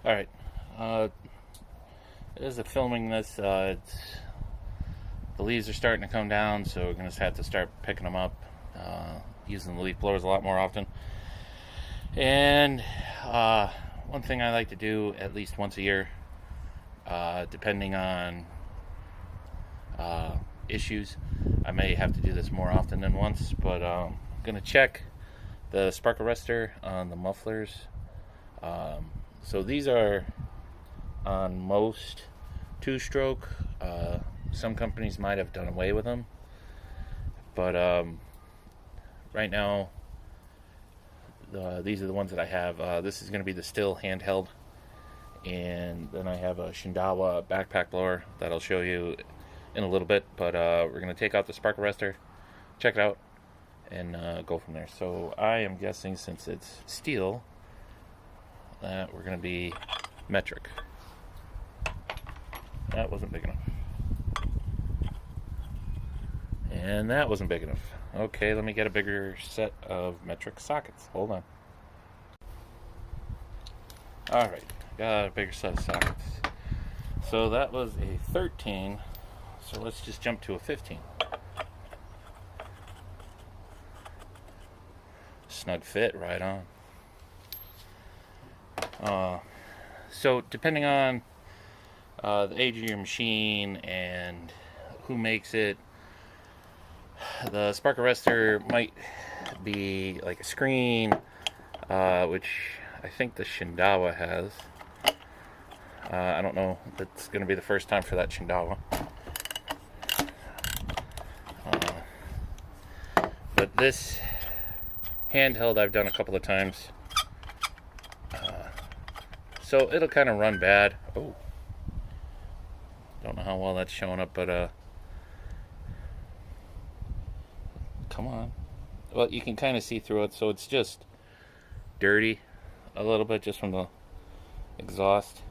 Alright, as of filming this, the leaves are starting to come down, so we're going to have to start picking them up, using the leaf blowers a lot more often. And one thing I like to do at least once a year, depending on issues, I may have to do this more often than once, but I'm going to check the spark arrestor on the mufflers. So these are on most two-stroke. Some companies might have done away with them, but right now these are the ones that I have. This is going to be the Still handheld, and then I have a Shindawa backpack blower that I'll show you in a little bit, but we're going to take out the spark arrestor, check it out, and go from there. So I am guessing, since it's steel, that we're going to be metric. That wasn't big enough. And that wasn't big enough. Okay, let me get a bigger set of metric sockets. Hold on. Alright, got a bigger set of sockets. So that was a 13. So let's just jump to a 15. Snug fit, right on. So depending on the age of your machine and who makes it, the spark arrestor might be like a screen, which I think the Shindawa has. I don't know, that's going to be the first time for that Shindawa. But this handheld I've done a couple of times. So it'll kind of run bad. Oh, don't know how well that's showing up, but come on. Well, you can kind of see through it, so it's just dirty a little bit just from the exhaust.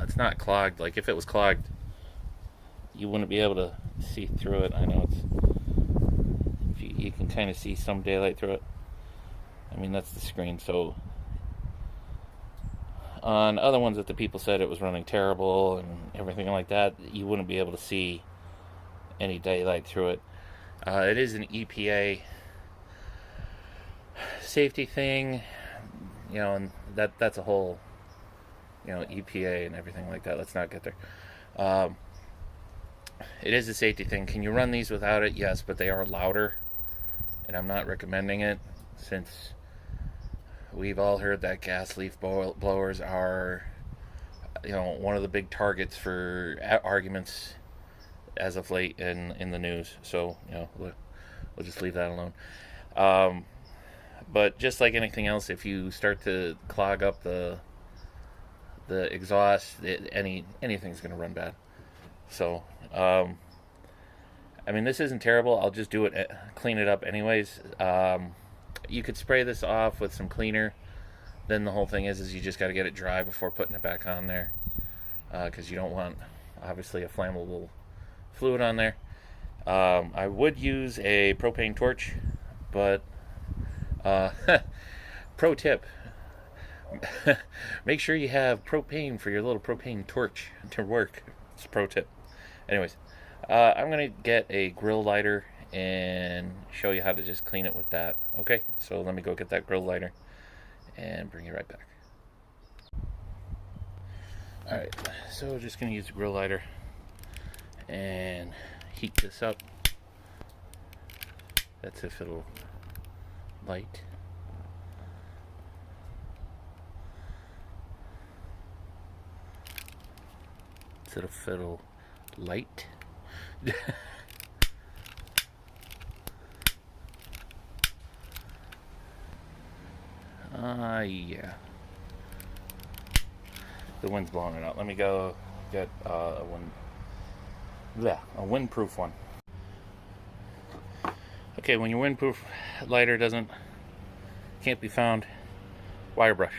It's not clogged. Like, if it was clogged, you wouldn't be able to see through it. I know you can kind of see some daylight through it. I mean, that's the screen. So on other ones that the people said it was running terrible and everything like that, you wouldn't be able to see any daylight through it. It is an EPA safety thing, you know, and that's a whole, you know, EPA and everything like that. Let's not get there. It is a safety thing. Can you run these without it? Yes, but they are louder, and I'm not recommending it, since we've all heard that gas leaf blowers are, you know, one of the big targets for arguments as of late in the news. So, you know, we'll just leave that alone. But just like anything else, if you start to clog up the exhaust, anything's going to run bad. So, I mean, this isn't terrible. I'll just do it, clean it up anyways. You could spray this off with some cleaner. Then the whole thing is you just got to get it dry before putting it back on there, because you don't want, obviously, a flammable fluid on there. I would use a propane torch, but pro tip, make sure you have propane for your little propane torch to work. It's a pro tip. Anyways, I'm going to get a grill lighter and show you how to just clean it with that. Okay, so let me go get that grill lighter and bring you right back. Alright, so just going to use the grill lighter and heat this up. That's if it'll light. That's if it'll light. Yeah. The wind's blowing it out. Let me go get a windproof one. Okay, when your windproof lighter can't be found, wire brush.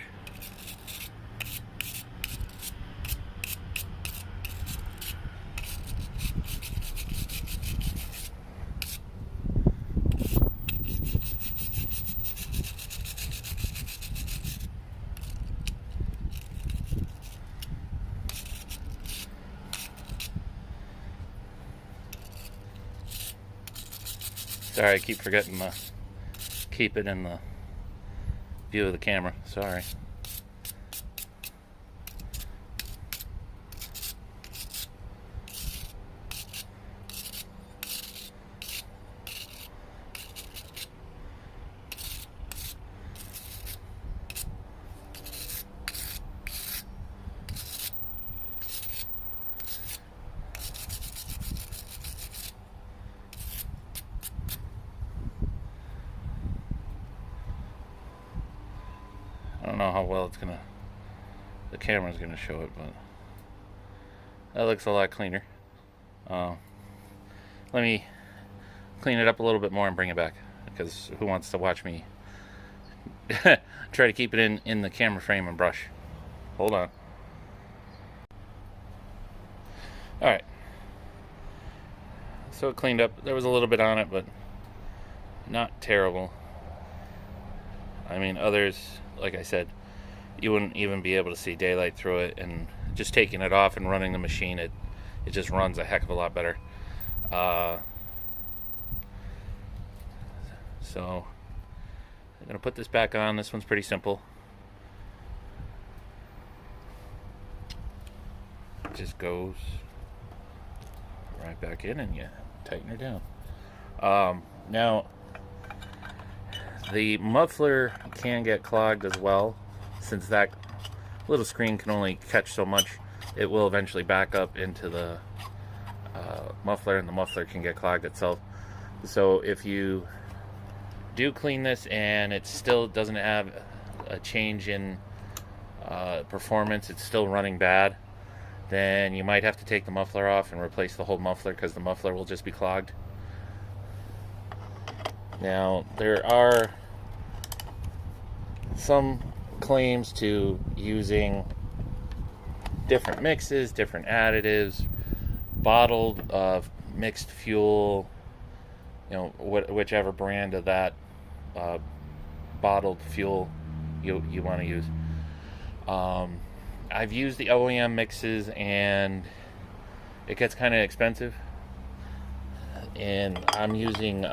Sorry, I keep forgetting to keep it in the view of the camera. Sorry. I don't know how well the camera's gonna show it, but that looks a lot cleaner. Let me clean it up a little bit more and bring it back, because who wants to watch me try to keep it in the camera frame and brush? Hold on. Alright. So it cleaned up. There was a little bit on it, but not terrible. I mean, others, like I said, you wouldn't even be able to see daylight through it, and just taking it off and running the machine, it just runs a heck of a lot better. So I'm gonna put this back on. This one's pretty simple. It just goes right back in, and you tighten her down. Now the muffler can get clogged as well, since that little screen can only catch so much. It will eventually back up into the muffler, and the muffler can get clogged itself. So if you do clean this and it still doesn't have a change in performance, it's still running bad, then you might have to take the muffler off and replace the whole muffler, because the muffler will just be clogged. Now, there are some claims to using different mixes, different additives, bottled mixed fuel, whichever brand of that bottled fuel you want to use. I've used the OEM mixes, and it gets kind of expensive, and I'm using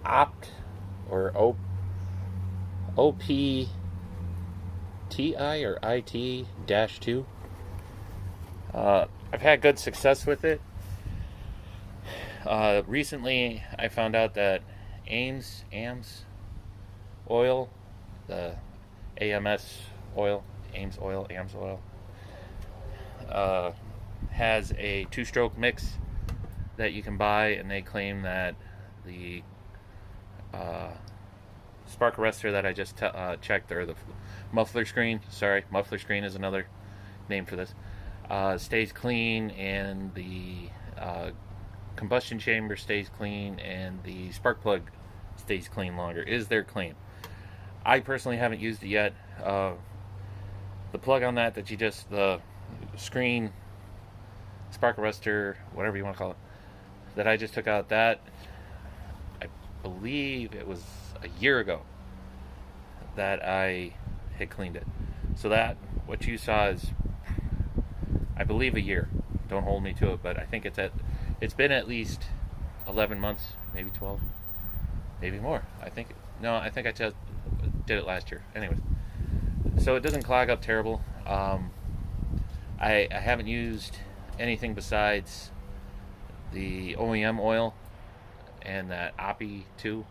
Opt or OPTI or IT-2. I've had good success with it. Recently I found out that AMS oil, the AMS oil, AMS oil, has a 2-stroke mix that you can buy, and they claim that the spark arrestor that I just checked, or the muffler screen is another name for this, stays clean, and the combustion chamber stays clean, and the spark plug stays clean longer, is their claim. I personally haven't used it yet. The plug on that you just, the screen, spark arrestor, whatever you want to call it, that I just took out, that I believe it was a year ago that I had cleaned it. So that, what you saw is, I believe, a year. Don't hold me to it, but I think it's been at least 11 months, maybe 12, maybe more. I think I just did it last year. Anyways, so it doesn't clog up terrible. I haven't used anything besides the OEM oil and that OPI 2.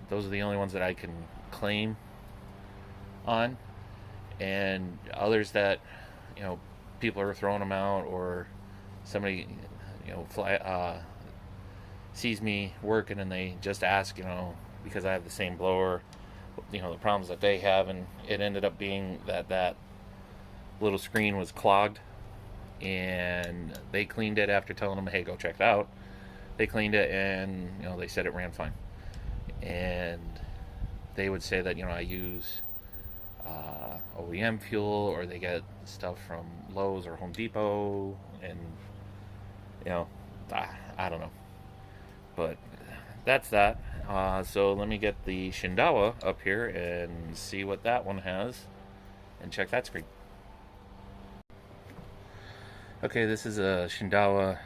Those are the only ones that I can claim on, and others that people are throwing them out, or somebody sees me working and they just ask, because I have the same blower, the problems that they have, and it ended up being that little screen was clogged, and they cleaned it after telling them, hey, go check it out. They cleaned it, and they said it ran fine. And they would say that I use OEM fuel, or they get stuff from Lowe's or Home Depot, and I don't know, but that's that. So let me get the Shindawa up here and see what that one has, and check that screen. Okay, this is a Shindawa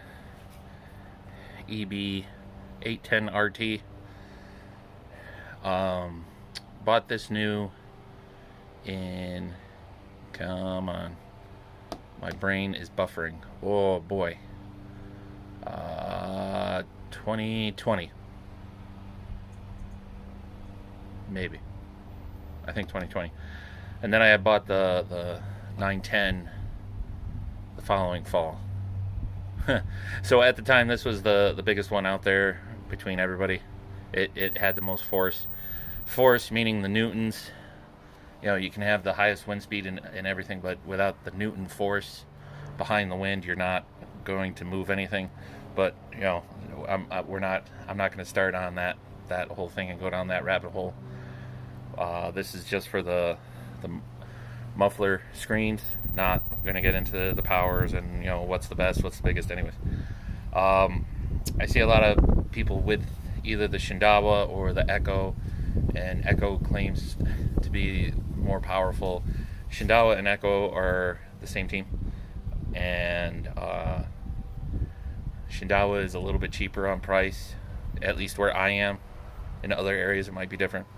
EB 810 RT. Bought this new in, come on, my brain is buffering. Oh boy. 2020. Maybe. I think 2020. And then I had bought the 910 the following fall. So at the time, this was the biggest one out there between everybody. It had the most force. Force meaning the newtons. You know, you can have the highest wind speed and everything, but without the Newton force behind the wind, you're not going to move anything. But you know, I'm not going to start on that whole thing and go down that rabbit hole. This is just for the muffler screens. Not going to get into the powers and, you know, what's the best, what's the biggest. Anyways, I see a lot of people with either the Shindawa or the Echo, and Echo claims to be more powerful. Shindawa and Echo are the same team, and Shindawa is a little bit cheaper on price, at least where I am. In other areas it might be different.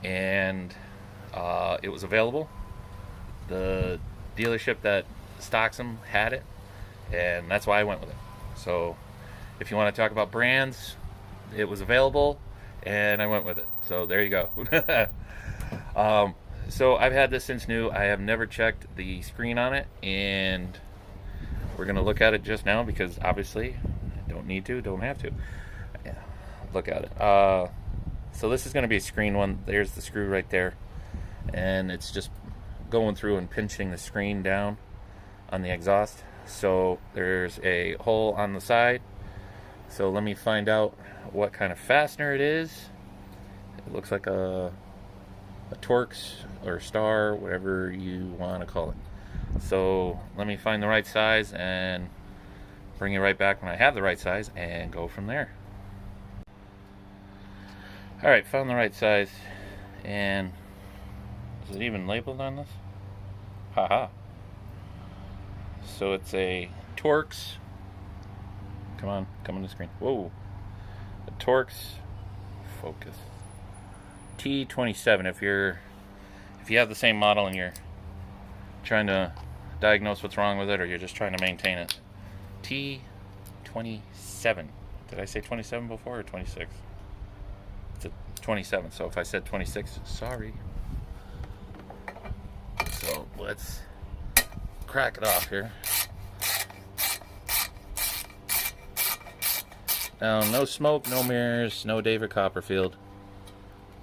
And it was available. The dealership that stocks them had it, and that's why I went with it. So if you want to talk about brands, it was available and I went with it. So there you go. So I've had this since new. I have never checked the screen on it, and we're going to look at it just now because obviously don't need to, don't have to. Yeah, look at it. So this is going to be a screen one. There's the screw right there, and it's just going through and pinching the screen down on the exhaust. So there's a hole on the side. So let me find out what kind of fastener it is. It looks like a Torx or Star, whatever you want to call it. So let me find the right size and bring it right back when I have the right size and go from there. Alright, found the right size. And is it even labeled on this? Haha. So it's a Torx. Come on the screen. Whoa. A Torx Focus T27. If you have the same model and you're trying to diagnose what's wrong with it, or you're just trying to maintain it. T27. Did I say 27 before or 26? It's a 27. So if I said 26, sorry. So let's crack it off here. Now, no smoke, no mirrors, no David Copperfield.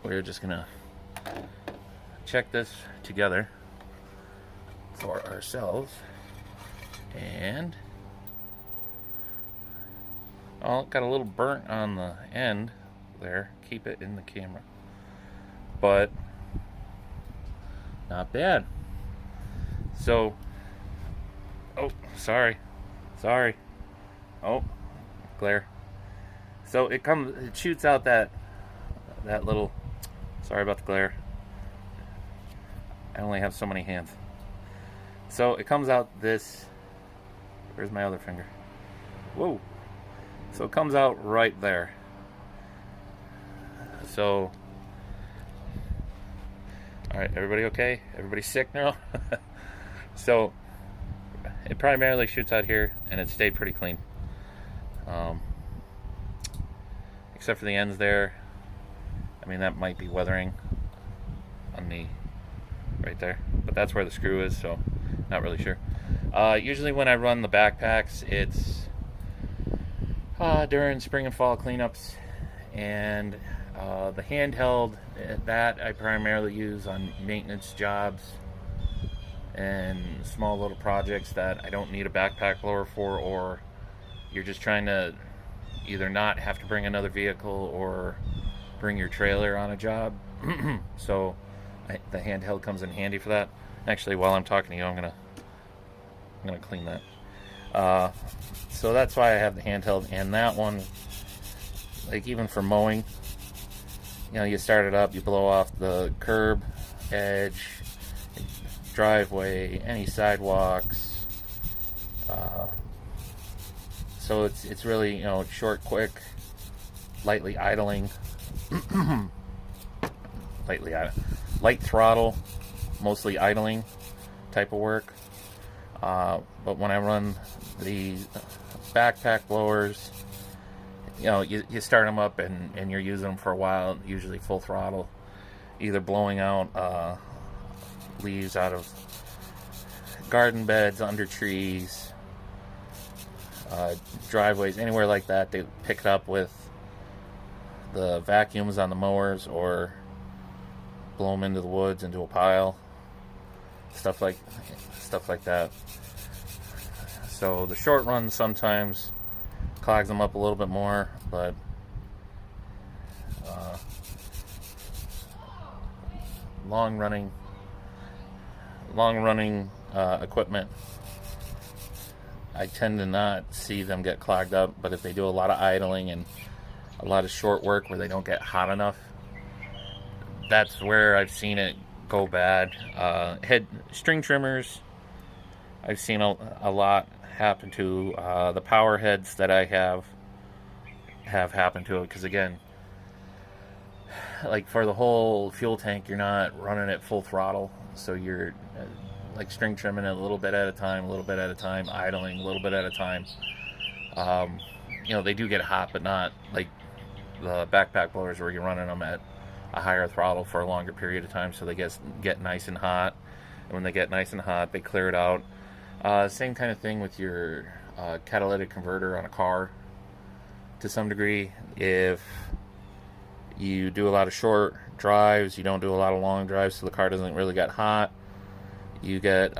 We're just gonna check this together for ourselves. And oh, got a little burnt on the end there. Keep it in the camera. But not bad. So, oh, sorry. Oh, glare. So it shoots out that little, sorry about the glare. I only have so many hands. So it comes out this, where's my other finger? Whoa. So it comes out right there. So, alright, everybody okay? Everybody sick now? So, it primarily shoots out here, and it stayed pretty clean. Except for the ends there. I mean, that might be weathering on the right there, but that's where the screw is, so not really sure. Usually when I run the backpacks, it's during spring and fall cleanups, and the handheld, that I primarily use on maintenance jobs and small little projects that I don't need a backpack blower for, or you're just trying to either not have to bring another vehicle or bring your trailer on a job. So the handheld comes in handy for that. Actually, while I'm talking to you, I'm gonna clean that. So that's why I have the handheld, and that one, like even for mowing, you know, you start it up, you blow off the curb, edge, driveway, any sidewalks, So it's really, short, quick, lightly idling, light throttle, mostly idling type of work. But when I run the backpack blowers, you start them up and you're using them for a while, usually full throttle, either blowing out leaves out of garden beds, under trees, driveways, anywhere like that. They pick it up with the vacuums on the mowers or blow them into the woods, into a pile, stuff like that. So the short run sometimes clogs them up a little bit more, but long running equipment, I tend to not see them get clogged up. But if they do a lot of idling and a lot of short work where they don't get hot enough, that's where I've seen it go bad. Head string trimmers, I've seen a lot happen to. The power heads that I have happened to it, because again, like for the whole fuel tank, you're not running it full throttle, so you're like string trimming it a little bit at a time, idling a little bit at a time. They do get hot, but not like the backpack blowers where you're running them at a higher throttle for a longer period of time, so they get nice and hot. And when they get nice and hot, they clear it out. Same kind of thing with your catalytic converter on a car to some degree. If you do a lot of short drives, you don't do a lot of long drives, so the car doesn't really get hot, you get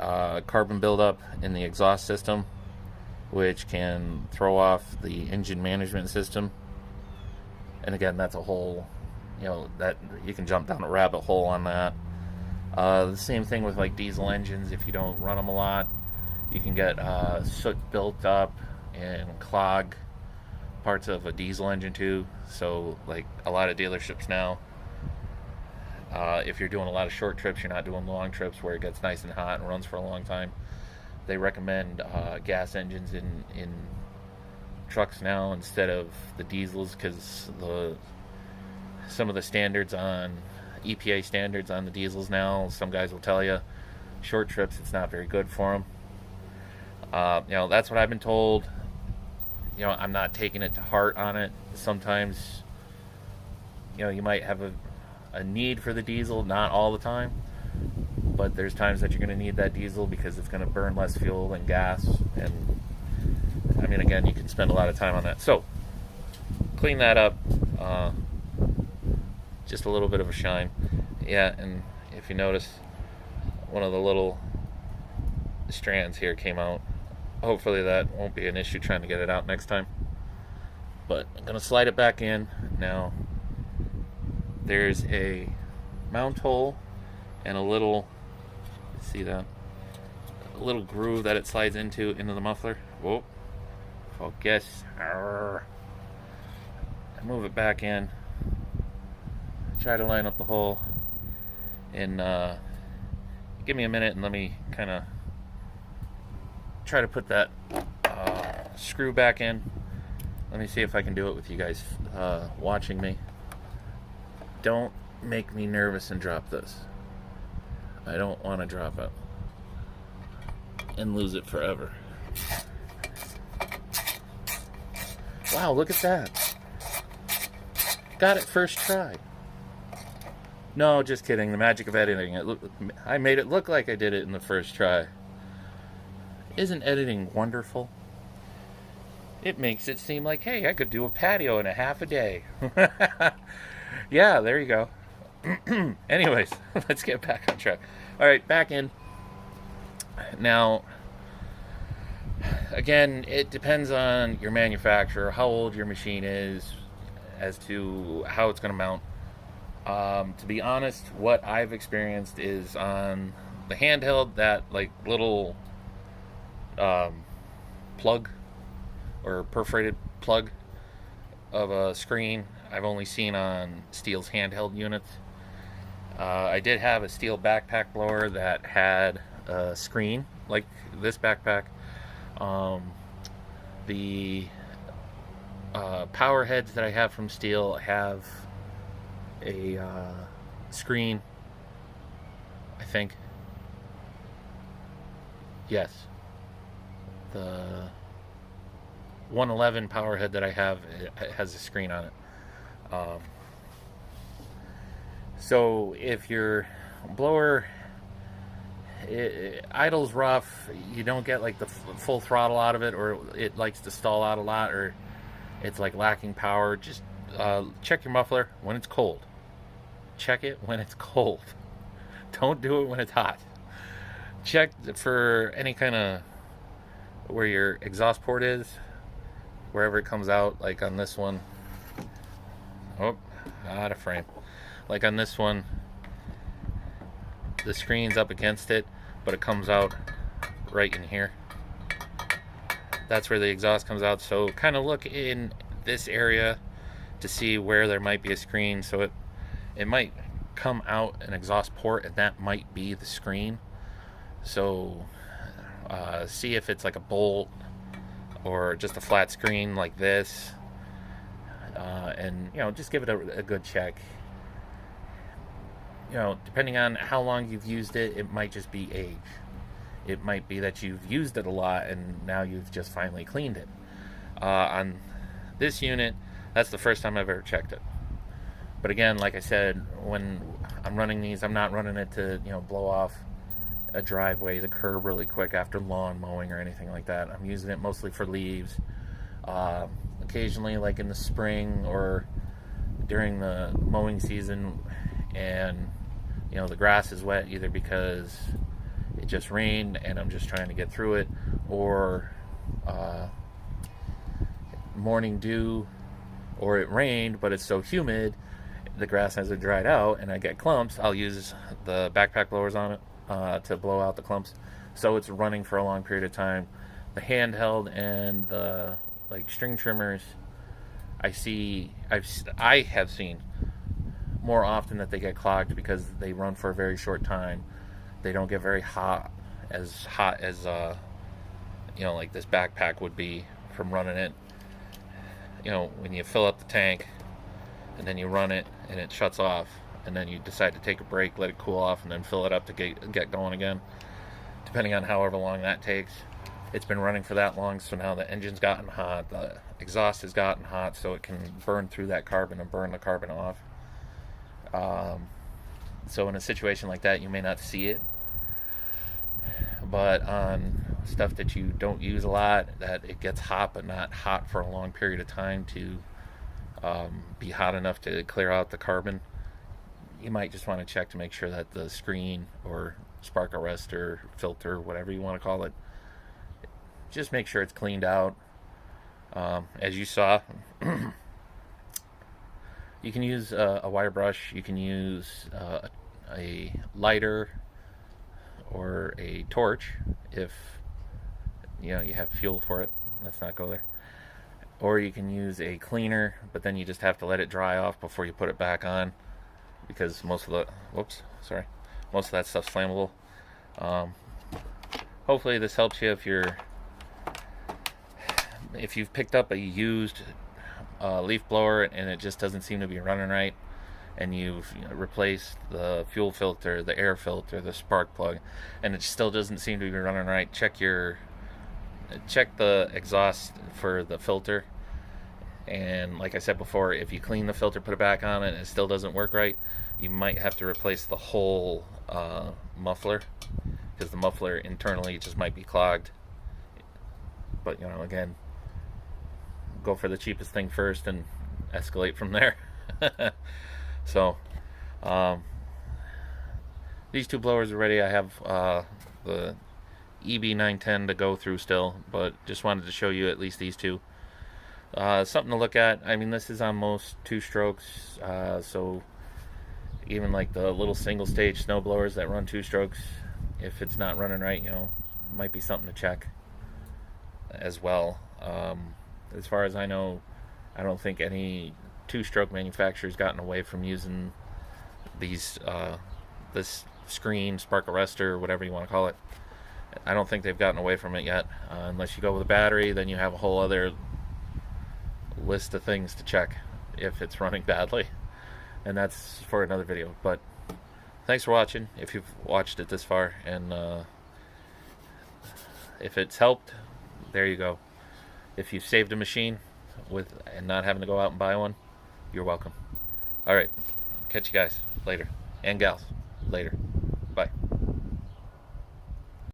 carbon buildup in the exhaust system, which can throw off the engine management system. And again, that's a whole, that you can jump down a rabbit hole on that. The same thing with like diesel engines. If you don't run them a lot, you can get soot built up and clog parts of a diesel engine too. So like a lot of dealerships now, if you're doing a lot of short trips, you're not doing long trips where it gets nice and hot and runs for a long time, they recommend gas engines in trucks now instead of the diesels, because some of the standards on EPA standards on the diesels now, some guys will tell you short trips it's not very good for them. That's what I've been told. I'm not taking it to heart on it. Sometimes you might have a need for the diesel, not all the time, but there's times that you're going to need that diesel because it's going to burn less fuel than gas. And I mean, again, you can spend a lot of time on that. So clean that up. Just a little bit of a shine. Yeah, and if you notice, one of the little strands here came out. Hopefully that won't be an issue trying to get it out next time. But I'm going to slide it back in. Now, there's a mount hole and a little, see that? A little groove that it slides into the muffler. Whoa. Focus. I move it back in. Try to line up the hole. And give me a minute and let me kind of try to put that screw back in. Let me see if I can do it with you guys watching me. Don't make me nervous and drop this. I don't want to drop it and lose it forever. Wow, look at that. Got it first try. No, just kidding. The magic of editing. I made it look like I did it in the first try. Isn't editing wonderful? It makes it seem like, hey, I could do a patio in a half a day. Yeah, there you go. Anyways, let's get back on track. All right, back in. Now, again, it depends on your manufacturer, how old your machine is, as to how it's going to mount. To be honest, what I've experienced is on the handheld, that like little plug or perforated plug of a screen, I've only seen on Stihl's handheld units. I did have a Stihl backpack blower that had a screen like this backpack. The power heads that I have from Steel have a screen, I think. Yes. The 111 power head that I have, it has a screen on it. Um, so if your blower it idles rough, you don't get like the full throttle out of it, or it likes to stall out a lot, or it's like lacking power, just check your muffler when it's cold. Check it when it's cold. Don't do it when it's hot. Check for any kind of where your exhaust port is, wherever it comes out, like on this one. Oh, out of frame. Like on this one, the screen's up against it, but it comes out right in here. That's where the exhaust comes out. So kind of look in this area to see where there might be a screen. So it might come out an exhaust port, and that might be the screen. So see if it's like a bolt or just a flat screen like this, and just give it a good check. Depending on how long you've used it, it might just be age. It might be that you've used it a lot and now you've just finally cleaned it. On this unit, that's the first time I've ever checked it. But again, like I said, when I'm running these, I'm not running it to blow off a driveway, the curb really quick after lawn mowing or anything like that. I'm using it mostly for leaves. Occasionally, like in the spring or during the mowing season, and the grass is wet, either because it just rained and I'm just trying to get through it, or morning dew, or it rained but it's so humid the grass hasn't dried out and I get clumps. I'll use the backpack blowers on it to blow out the clumps, so it's running for a long period of time. The handheld and the string trimmers, I have seen more often that they get clogged because they run for a very short time. They don't get very hot as like this backpack would be from running it. When you fill up the tank and then you run it and it shuts off, and then you decide to take a break, let it cool off, and then fill it up to get going again, depending on however long that takes. It's been running for that long, so now the engine's gotten hot, the exhaust has gotten hot, so it can burn through that carbon and burn the carbon off. So in a situation like that, you may not see it, but on stuff that you don't use a lot, that it gets hot but not hot for a long period of time to be hot enough to clear out the carbon, you might just want to check to make sure that the screen or spark arrestor, filter, whatever you want to call it, just make sure it's cleaned out. As you saw, you can use a wire brush, you can use a lighter or a torch if you have fuel for it. Let's not go there. Or you can use a cleaner, but then you just have to let it dry off before you put it back on, because most of that stuff's flammable. Hopefully this helps you if you've picked up a used leaf blower and it just doesn't seem to be running right, and you've replaced the fuel filter, the air filter, the spark plug, and it still doesn't seem to be running right. Check the exhaust for the filter, and like I said before, if you clean the filter, put it back on, and it still doesn't work right, you might have to replace the whole muffler, because the muffler internally just might be clogged. But again, go for the cheapest thing first and escalate from there. So these two blowers are ready. I have the EB910 to go through still, but just wanted to show you at least these two. Something to look at. I mean, this is on most two strokes, so even like the little single stage snow blowers that run two strokes, if it's not running right, might be something to check as well. As far as I know, I don't think any two-stroke manufacturer's gotten away from using these this screen, spark arrestor, whatever you want to call it. I don't think they've gotten away from it yet, unless you go with a battery. Then you have a whole other list of things to check if it's running badly, and that's for another video. But thanks for watching, if you've watched it this far, and if it's helped, there you go. If you've saved a machine and not having to go out and buy one, you're welcome. Alright, catch you guys later, and gals later.